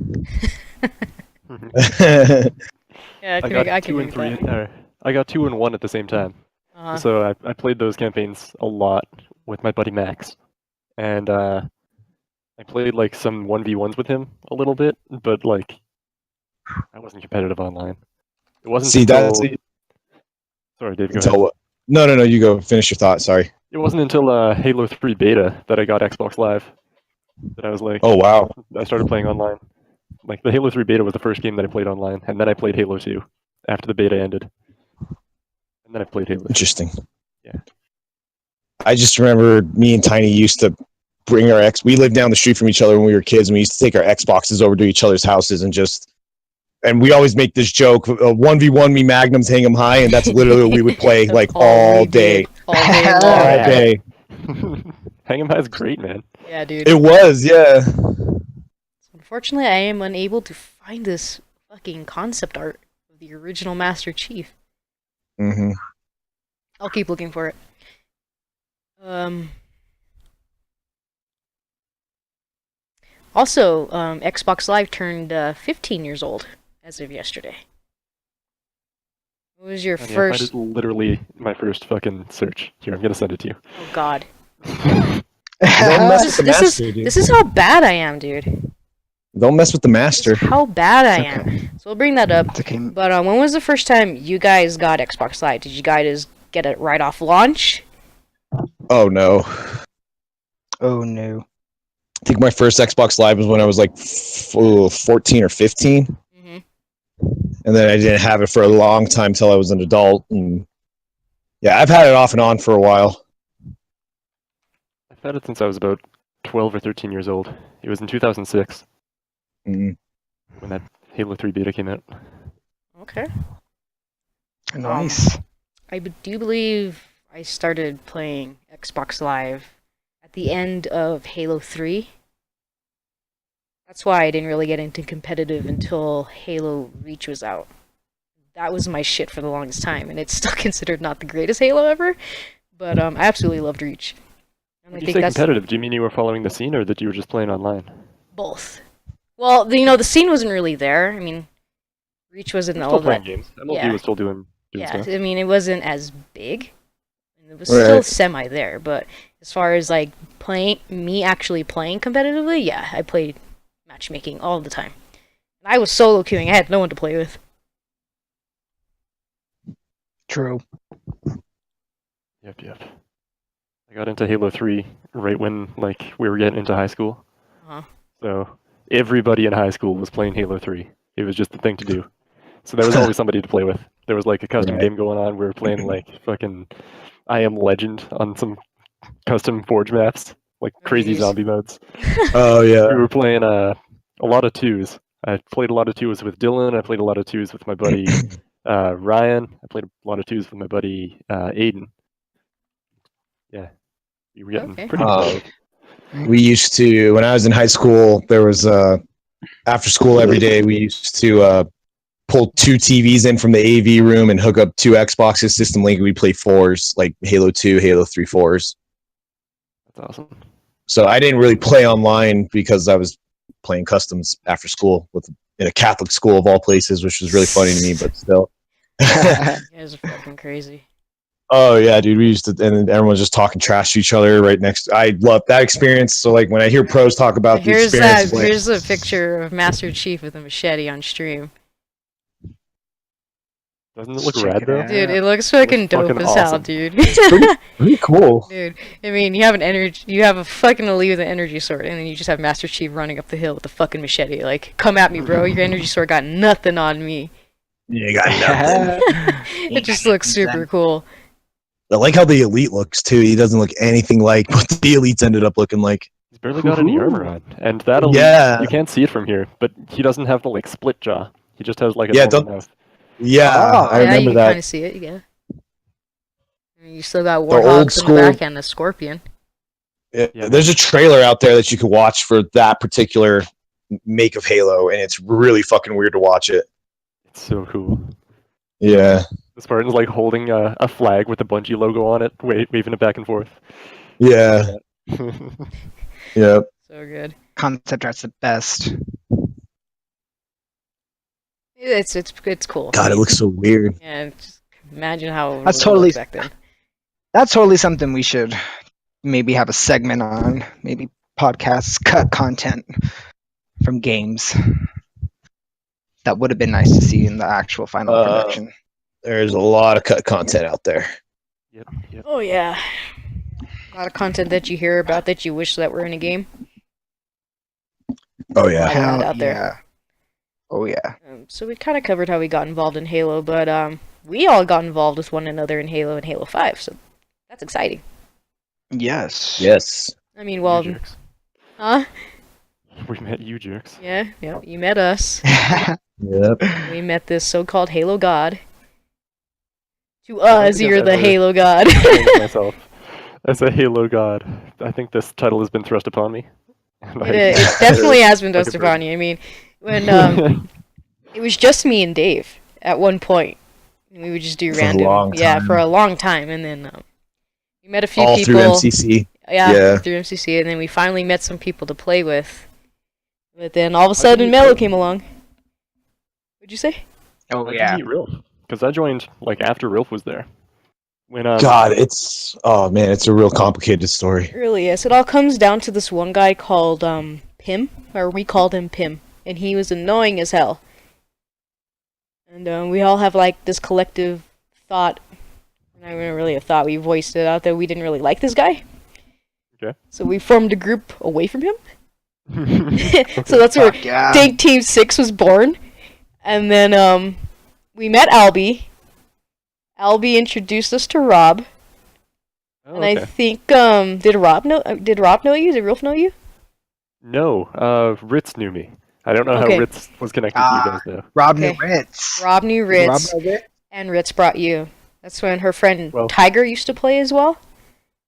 Speaker 3: Yeah,
Speaker 4: I got
Speaker 3: I
Speaker 4: 2 and 3.
Speaker 3: that.
Speaker 4: I got 2 and 1 at the same time.
Speaker 3: Uh-huh.
Speaker 4: So I played those campaigns a lot with my buddy Max, and I played like some 1v1s with him a little bit, but like I wasn't competitive online. It wasn't
Speaker 2: See,
Speaker 4: until...
Speaker 2: that's
Speaker 4: Sorry, Dave. Go
Speaker 2: until
Speaker 4: ahead.
Speaker 2: what? No, you go. Finish your thought. Sorry.
Speaker 4: It wasn't until Halo 3 beta that I got Xbox Live that I was like,
Speaker 2: Oh wow.
Speaker 4: I started playing online. Like the Halo 3 beta was the first game that I played online, and then I played Halo 2 after the beta ended, and then I played Halo 3.
Speaker 2: Interesting.
Speaker 4: Yeah.
Speaker 2: I just remember me and Tiny used to bring we lived down the street from each other when we were kids, and we used to take our Xboxes over to each other's houses and we always make this joke, 1v1 me magnums, hang 'em high, and that's literally what we would play
Speaker 3: That's
Speaker 2: like
Speaker 3: all
Speaker 2: all
Speaker 3: we
Speaker 2: day.
Speaker 3: did, all day long.
Speaker 2: All
Speaker 4: Yeah.
Speaker 2: day.
Speaker 4: Hang 'em High is great, man.
Speaker 3: Yeah, dude.
Speaker 2: It was, yeah.
Speaker 3: Unfortunately, I am unable to find this fucking concept art of the original Master Chief.
Speaker 2: Mm-hmm.
Speaker 3: I'll keep looking for it. Also, Xbox Live turned 15 years old as of yesterday. What was your
Speaker 4: I mean,
Speaker 3: first?
Speaker 4: That is literally my first fucking search. Here, I'm gonna send it to you.
Speaker 3: Oh God.
Speaker 2: Don't mess with the master, dude.
Speaker 3: This is how bad I am, dude.
Speaker 2: Don't mess with the master.
Speaker 3: This is how bad I
Speaker 1: It's okay.
Speaker 3: am. So we'll bring that up.
Speaker 1: It's okay.
Speaker 3: But when was the first time you guys got Xbox Live? Did you guys get it right off launch?
Speaker 2: Oh no.
Speaker 1: Oh no.
Speaker 2: I think my first Xbox Live was when I was like 14 or 15.
Speaker 3: Mm-hmm.
Speaker 2: And then I didn't have it for a long time till I was an adult. And yeah, I've had it off and on for a while.
Speaker 4: I've had it since I was about 12 or 13 years old. It was in 2006
Speaker 2: Mm.
Speaker 4: when that Halo 3 beta came out.
Speaker 3: Okay.
Speaker 1: Nice.
Speaker 3: I do believe I started playing Xbox Live at the end of Halo 3. That's why I didn't really get into competitive until Halo Reach was out. That was my shit for the longest time, and it's still considered not the greatest Halo ever, but I absolutely loved Reach. And
Speaker 4: When you say competitive, do you mean you were following the scene or that you were just playing online?
Speaker 3: both. Well, the scene wasn't really there. I mean, Reach wasn't
Speaker 4: You're
Speaker 3: all
Speaker 4: still
Speaker 3: that.
Speaker 4: playing games. MLG
Speaker 3: Yeah.
Speaker 4: was still doing
Speaker 3: Yeah,
Speaker 4: stuff.
Speaker 3: I mean, it wasn't as big. It was
Speaker 2: Right.
Speaker 3: still semi there, but as far as like actually playing competitively, yeah, I played matchmaking all the time. And I was solo queuing. I had no one to play with.
Speaker 1: True.
Speaker 4: Yep. I got into Halo 3 right when like we were getting into high school.
Speaker 3: Uh-huh.
Speaker 4: So everybody in high school was playing Halo 3. It was just the thing to do. So there was always somebody to play with. There was like a custom
Speaker 2: Right.
Speaker 4: game going on. We were playing like fucking I Am Legend on some custom Forge maps, like crazy
Speaker 3: Jeez.
Speaker 4: zombie modes.
Speaker 2: Oh
Speaker 4: We
Speaker 2: yeah.
Speaker 4: were playing a lot of twos. I played a lot of twos with Dylan. I played a lot of twos with my buddy Ryan. I played a lot of twos with my buddy Aiden. Yeah, we were getting
Speaker 3: Okay.
Speaker 4: pretty competitive.
Speaker 2: We used to, when I was in high school, there was after school every day. We used to pull 2 TVs in from the AV room and hook up 2 Xboxes, System Link. We'd play 4s, like Halo 2, Halo 3 4s.
Speaker 4: That's awesome.
Speaker 2: So I didn't really play online because I was playing customs after school in a Catholic school of all places, which was really funny to me, but still.
Speaker 3: You guys are fucking crazy.
Speaker 2: Oh yeah, dude. We used to, and everyone's just talking trash to each other right next. I love that experience. So like when I hear pros talk about the
Speaker 3: Here's
Speaker 2: experience, like,
Speaker 3: here's a picture of Master Chief with a machete on stream.
Speaker 4: Doesn't it look
Speaker 1: Check
Speaker 4: rad
Speaker 1: it
Speaker 4: though?
Speaker 1: out.
Speaker 3: Dude, it looks fucking dope
Speaker 4: fucking
Speaker 3: as hell,
Speaker 4: awesome.
Speaker 3: dude.
Speaker 2: pretty cool.
Speaker 3: Dude, I mean, you have a fucking elite with an energy sword, and then you just have Master Chief running up the hill with a fucking machete. Like, come at me, bro. Your energy sword got nothing on me.
Speaker 2: You got nothing.
Speaker 3: It just looks super cool.
Speaker 2: I like how the elite looks too. He doesn't look anything like what the elites ended up looking like.
Speaker 4: He's barely got any armor on, and that elite,
Speaker 2: Yeah.
Speaker 4: you can't see it from here, but he doesn't have the like split jaw. He just has like a
Speaker 2: Yeah,
Speaker 4: normal
Speaker 2: don't-
Speaker 4: mouth.
Speaker 2: Yeah,
Speaker 1: Oh,
Speaker 2: I
Speaker 3: Yeah,
Speaker 2: remember
Speaker 3: you can
Speaker 2: that.
Speaker 3: kind of see it, yeah. I mean, you still got
Speaker 2: old
Speaker 3: warthogs in
Speaker 2: school-
Speaker 3: the back and a scorpion.
Speaker 2: Yeah,
Speaker 4: Yeah.
Speaker 2: there's a trailer out there that you can watch for that particular make of Halo, and it's really fucking weird to watch it.
Speaker 4: It's so cool.
Speaker 2: Yeah,
Speaker 4: The Spartan's like holding a flag with the Bungie logo on it, waving it back and forth.
Speaker 2: yeah, yeah.
Speaker 3: So good.
Speaker 1: Concept art's the best.
Speaker 3: It's cool.
Speaker 2: God, it looks so weird.
Speaker 3: Yeah, just imagine how it
Speaker 1: That's
Speaker 3: would
Speaker 1: totally-
Speaker 3: look back then.
Speaker 1: That's totally something we should maybe have a segment on. Maybe podcasts cut content from games. That would have been nice to see in the actual final production.
Speaker 2: There's a lot of cut content out there.
Speaker 4: Yep.
Speaker 3: Oh yeah. A lot of content that you hear about that you wish that were in a game.
Speaker 2: Oh yeah.
Speaker 3: Hell
Speaker 1: Hell
Speaker 3: out there.
Speaker 1: yeah. Oh yeah.
Speaker 3: So we kind of covered how we got involved in Halo, but we all got involved with one another in Halo and Halo 5, so that's exciting.
Speaker 1: Yes.
Speaker 2: Yes.
Speaker 3: I mean, well,
Speaker 4: You jerks.
Speaker 3: huh?
Speaker 4: We met you jerks.
Speaker 3: Yeah, you met us.
Speaker 2: Yep.
Speaker 3: We met this so-called Halo God. To
Speaker 4: I don't
Speaker 3: us,
Speaker 4: think
Speaker 3: you're
Speaker 4: I've
Speaker 3: the
Speaker 4: ever-
Speaker 3: Halo God.
Speaker 4: named myself as a Halo god. I think this title has been thrust upon me. And
Speaker 3: It definitely has been
Speaker 4: like a
Speaker 3: dusted upon you. I mean, when it was just me and Dave at one point. We would just do
Speaker 2: For a
Speaker 3: random,
Speaker 2: long time.
Speaker 3: for a long time, and then we met a few
Speaker 2: All
Speaker 3: people.
Speaker 2: through MCC.
Speaker 3: Yeah,
Speaker 2: Yeah.
Speaker 3: through MCC, and then we finally met some people to play with. But then all of a sudden, Mello came along. What'd you say?
Speaker 1: Oh
Speaker 4: How'd you
Speaker 1: yeah.
Speaker 4: meet Rilf? Because I joined like after Rilf was there. When
Speaker 2: God, it's it's a real complicated story.
Speaker 3: It really is. It all comes down to this one guy called Pim, or we called him Pim, and he was annoying as hell. And we all have like this collective thought. Not even really a thought. We voiced it out that we didn't really like this guy.
Speaker 4: Okay.
Speaker 3: So we formed a group away from him.
Speaker 4: Okay.
Speaker 3: So that's where
Speaker 1: Fuck yeah.
Speaker 3: Dank Team 6 was born. And then we met Albie. Albie introduced us to Rob.
Speaker 4: Oh,
Speaker 3: And I
Speaker 4: okay.
Speaker 3: think did Rob know you? Did Rolf know you?
Speaker 4: No, Ritz knew me. I don't know
Speaker 3: Okay.
Speaker 4: how Ritz was connected to you guys though.
Speaker 1: Rob
Speaker 3: Okay.
Speaker 1: Ritz.
Speaker 3: Rob knew
Speaker 1: Rob
Speaker 3: Ritz,
Speaker 1: know Ritz?
Speaker 3: and Ritz brought you. That's when her friend
Speaker 4: Well-
Speaker 3: Tiger used to play as well.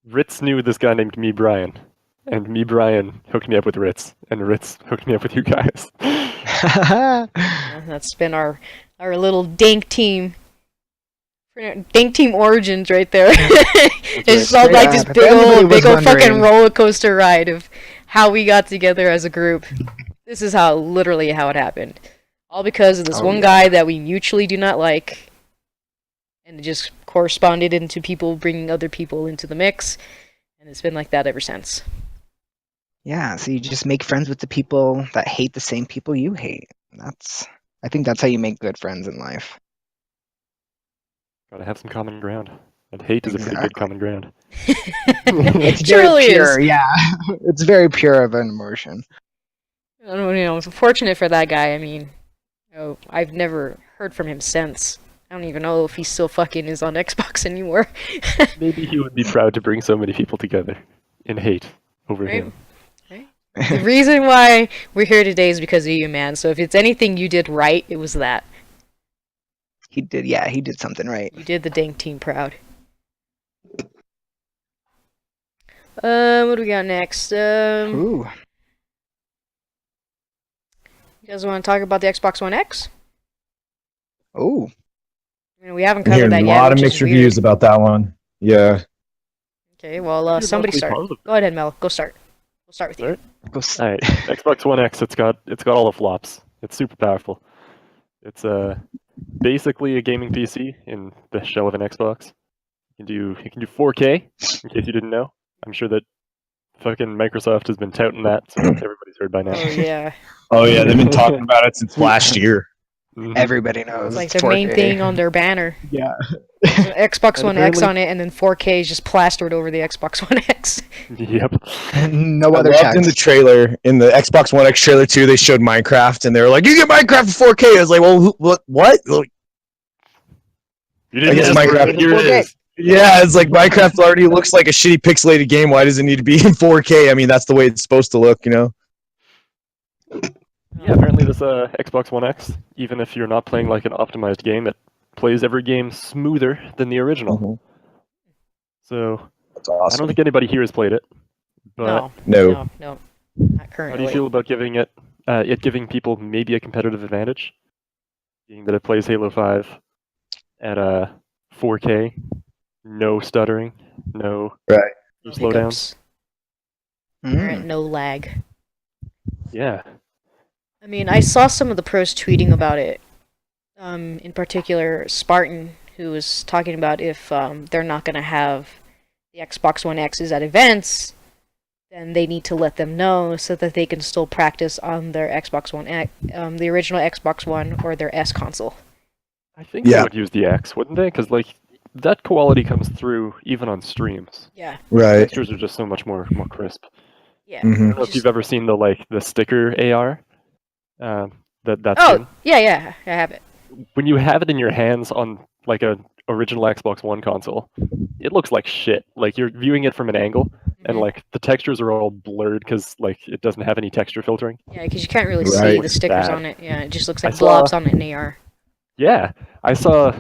Speaker 4: Ritz knew this guy named Me Brian, and Me Brian hooked me up with Ritz, and Ritz hooked me up with you guys.
Speaker 3: That's been our little Dank team. Dank team origins right there. It's all
Speaker 1: Straight
Speaker 3: like
Speaker 1: up.
Speaker 3: this
Speaker 1: If anybody was
Speaker 3: big old fucking
Speaker 1: wondering.
Speaker 3: roller coaster ride of how we got together as a group. This is literally how it happened. All because of this
Speaker 1: Oh,
Speaker 3: one
Speaker 1: yeah.
Speaker 3: guy that we mutually do not like. And it just corresponded into people bringing other people into the mix. And it's been like that ever since.
Speaker 1: Yeah, so you just make friends with the people that hate the same people you hate. I think that's how you make good friends in life.
Speaker 4: Gotta have some common ground. And hate is a pretty good
Speaker 1: Exactly.
Speaker 4: common ground.
Speaker 1: It's
Speaker 3: It
Speaker 1: very
Speaker 3: truly
Speaker 1: pure,
Speaker 3: is.
Speaker 1: yeah. It's very pure of an emotion.
Speaker 3: I don't know, it's unfortunate for that guy. I mean, I've never heard from him since. I don't even know if he still fucking is on Xbox anymore.
Speaker 4: Maybe he would be proud to bring so many people together in hate over
Speaker 3: Right.
Speaker 4: him.
Speaker 3: The reason why we're here today is because of you, man. So if it's anything you did right, it was that.
Speaker 1: He did something right.
Speaker 3: You did the Dank team proud. What do we got next?
Speaker 1: Ooh.
Speaker 3: You guys want to talk about the Xbox One X?
Speaker 1: Ooh.
Speaker 3: I mean, we haven't
Speaker 2: I'm
Speaker 3: covered
Speaker 2: hearing
Speaker 3: that
Speaker 2: a
Speaker 3: yet.
Speaker 2: lot of
Speaker 3: which is
Speaker 2: mixed
Speaker 3: weird.
Speaker 2: reviews about that one. Yeah.
Speaker 3: Okay, well,
Speaker 4: You're
Speaker 3: somebody
Speaker 4: mostly
Speaker 3: start.
Speaker 4: positive.
Speaker 3: Go ahead, Mel. Go start. We'll start with you.
Speaker 4: Alright.
Speaker 1: Go s-
Speaker 4: Alright, Xbox One X, it's got all the flops. It's super powerful. It's basically a gaming PC in the shell of an Xbox. You can do 4K, in case you didn't know. I'm sure that fucking Microsoft has been touting that, so everybody's heard by now.
Speaker 3: Oh, yeah.
Speaker 2: Oh yeah, they've been talking about it since last year.
Speaker 4: Mhm.
Speaker 1: Everybody knows.
Speaker 3: It's like
Speaker 1: it's
Speaker 3: the main
Speaker 1: 4K.
Speaker 3: thing on their banner.
Speaker 1: Yeah.
Speaker 3: There's an Xbox
Speaker 4: And
Speaker 3: One X
Speaker 4: apparently-
Speaker 3: on it, and then 4K is just plastered over the Xbox One X.
Speaker 4: Yep.
Speaker 1: No
Speaker 2: I
Speaker 1: other
Speaker 2: loved in the
Speaker 1: text.
Speaker 2: trailer, in the Xbox One X trailer too, they showed Minecraft and they were like, "You get Minecraft for 4K." I was like, "Well, what? Like,
Speaker 4: You
Speaker 2: I guess
Speaker 4: ask for
Speaker 2: Minecraft-
Speaker 4: it, here it
Speaker 1: 4K.
Speaker 4: is.
Speaker 2: yeah, it's like Minecraft already looks like a shitty pixelated game. Why does it need to be in 4K? I mean, that's the way it's supposed to look, you know."
Speaker 4: Yeah, apparently this Xbox One X, even if you're not playing like an optimized game, it plays every game smoother than the original. So
Speaker 2: That's
Speaker 4: I
Speaker 2: awesome.
Speaker 4: don't think anybody here has played it. But
Speaker 3: No. Not
Speaker 4: how
Speaker 3: currently.
Speaker 4: do you feel about giving it giving people maybe a competitive advantage, being that it plays Halo 5 at 4K, no stuttering, no
Speaker 2: Right.
Speaker 3: No
Speaker 4: slowdowns.
Speaker 3: hiccups. Alright,
Speaker 1: Mm.
Speaker 3: no lag.
Speaker 4: Yeah.
Speaker 3: I mean, I saw some of the pros tweeting about it. In particular, Spartan, who was talking about if they're not going to have the Xbox One X's at events, then they need to let them know so that they can still practice on their Xbox One X, the original Xbox One or their S console.
Speaker 4: I think they
Speaker 2: Yeah.
Speaker 4: would use the X, wouldn't they? Because like that quality comes through even on streams.
Speaker 3: Yeah,
Speaker 2: Right.
Speaker 4: Textures are just so much more crisp.
Speaker 3: yeah.
Speaker 4: I don't
Speaker 2: Mhm.
Speaker 4: know if
Speaker 3: Just-
Speaker 4: you've ever seen the sticker AR. That's
Speaker 3: Oh, yeah, I have it.
Speaker 4: when you have it in your hands on like a original Xbox One console, it looks like shit. Like you're viewing it from an angle, and
Speaker 3: Mhm.
Speaker 4: like the textures are all blurred because like it doesn't have any texture filtering.
Speaker 3: Yeah, because you can't really see
Speaker 2: Right.
Speaker 3: the stickers
Speaker 4: Bad.
Speaker 3: on it. Yeah, it just looks
Speaker 4: I
Speaker 3: like blobs
Speaker 4: saw-
Speaker 3: on an AR.
Speaker 4: Yeah, I saw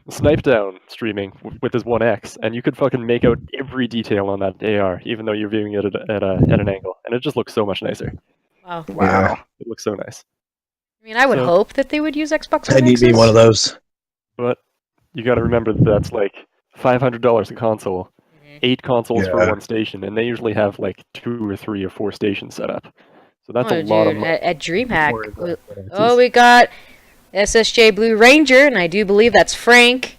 Speaker 4: Snipe Down streaming with his One X, and you could fucking make out every detail on that AR, even though you're viewing it at an angle, and it just looks so much nicer.
Speaker 3: Wow.
Speaker 1: Wow.
Speaker 4: It looks so nice.
Speaker 3: I mean, I would
Speaker 4: So-
Speaker 3: hope that they would use Xbox
Speaker 2: I
Speaker 3: One
Speaker 2: need me
Speaker 3: X's.
Speaker 2: one of those.
Speaker 4: But you got to remember that that's like $500 a console,
Speaker 3: Mhm.
Speaker 4: 8 consoles for
Speaker 2: Yeah.
Speaker 4: one station, and they usually have like 2 or 3 or 4 stations set up. So that's
Speaker 3: Oh,
Speaker 4: a lot of
Speaker 3: dude,
Speaker 4: money.
Speaker 3: at DreamHack.
Speaker 4: for the-
Speaker 3: Oh, we got SSJ Blue Ranger, and I do believe that's Frank.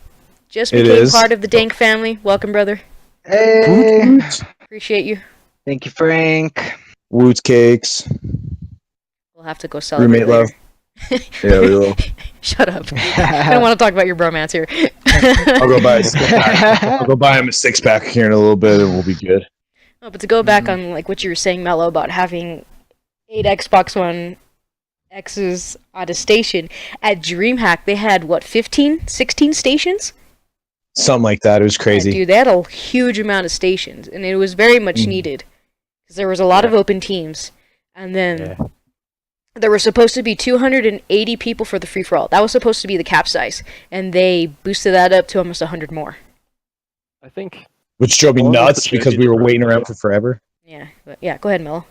Speaker 3: Just
Speaker 2: It
Speaker 3: became
Speaker 2: is.
Speaker 3: part of the Dank family. Welcome, brother.
Speaker 1: Hey.
Speaker 3: Appreciate you.
Speaker 1: Thank you, Frank.
Speaker 2: Woots cakes.
Speaker 3: We'll have to go celebrate
Speaker 2: Roommate
Speaker 3: later.
Speaker 2: Yeah, we will.
Speaker 3: Shut up. I don't want to talk about your bromance here.
Speaker 2: I'll go buy a six pack. I'll go buy him a 6-pack here in a little bit, and we'll be good.
Speaker 3: Oh, but to go back
Speaker 2: Mm-hmm.
Speaker 3: on like what you were saying, Mello, about having 8 Xbox One X's at a station, at DreamHack they had, what, 15, 16 stations?
Speaker 2: Something like that. It was
Speaker 3: Yeah,
Speaker 2: crazy.
Speaker 3: dude, they had a huge amount of stations, and it was very much
Speaker 2: Mhm.
Speaker 3: needed. Because there was a lot of
Speaker 4: Yeah.
Speaker 3: open teams. And then
Speaker 4: Yeah.
Speaker 3: There were supposed to be 280 people for the free-for-all. That was supposed to be the cap size, and they boosted that up to almost 100 more.
Speaker 4: I think,
Speaker 2: which drove me
Speaker 4: as long as the
Speaker 2: nuts because we were
Speaker 4: championship
Speaker 2: waiting around
Speaker 4: bracket-
Speaker 2: for forever.
Speaker 3: Yeah, but yeah, go ahead, Mello.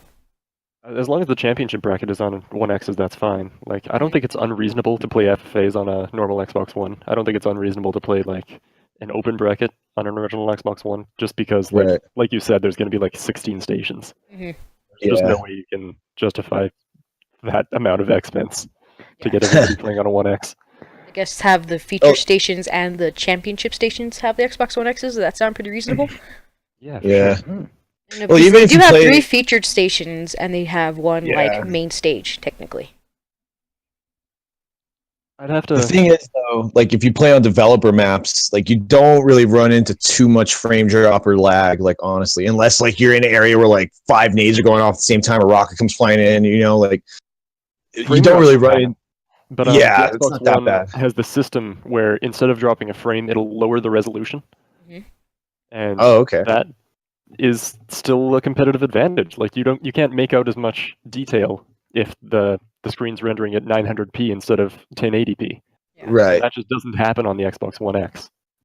Speaker 4: As long as the championship bracket is on 1X's, that's fine. Like, I don't think it's unreasonable to play FFAs on a normal Xbox One. I don't think it's unreasonable to play like an open bracket on an original Xbox One, just because,
Speaker 2: Right.
Speaker 4: like you said, there's going to be like 16 stations.
Speaker 3: Mm-hmm.
Speaker 4: There's
Speaker 2: Yeah.
Speaker 4: no way you can justify that amount of expense to
Speaker 3: Yeah.
Speaker 4: get everybody playing on a 1X.
Speaker 3: I guess have the feature stations and the championship stations have the Xbox One X's. Does that sound pretty reasonable?
Speaker 4: Yeah.
Speaker 2: Yeah.
Speaker 4: Sure.
Speaker 3: And
Speaker 2: Well,
Speaker 3: because
Speaker 2: even
Speaker 3: they
Speaker 2: if
Speaker 3: do
Speaker 2: you
Speaker 3: have
Speaker 2: play-
Speaker 3: 3 featured stations, and they have one
Speaker 2: Yeah.
Speaker 3: like main stage technically.
Speaker 4: I'd have
Speaker 2: The
Speaker 4: to.
Speaker 2: thing is, though, like if you play on developer maps, like you don't really run into too much frame drop or lag, like honestly, unless like you're in an area where like 5 nades are going off at the same time, a rocket comes flying in, you know, like you
Speaker 4: Frame
Speaker 2: don't really
Speaker 4: drop's
Speaker 2: run
Speaker 4: bad.
Speaker 2: in.
Speaker 4: But
Speaker 2: Yeah,
Speaker 4: the
Speaker 2: it's
Speaker 4: Xbox
Speaker 2: not that
Speaker 4: One
Speaker 2: bad.
Speaker 4: has the system where instead of dropping a frame, it'll lower the resolution,
Speaker 3: Mhm.
Speaker 4: and
Speaker 2: Oh, okay.
Speaker 4: that is still a competitive advantage. Like you can't make out as much detail if the screen's rendering at 900p instead of 1080p.
Speaker 3: Yeah.
Speaker 2: Right.
Speaker 4: That just doesn't happen on the Xbox One X.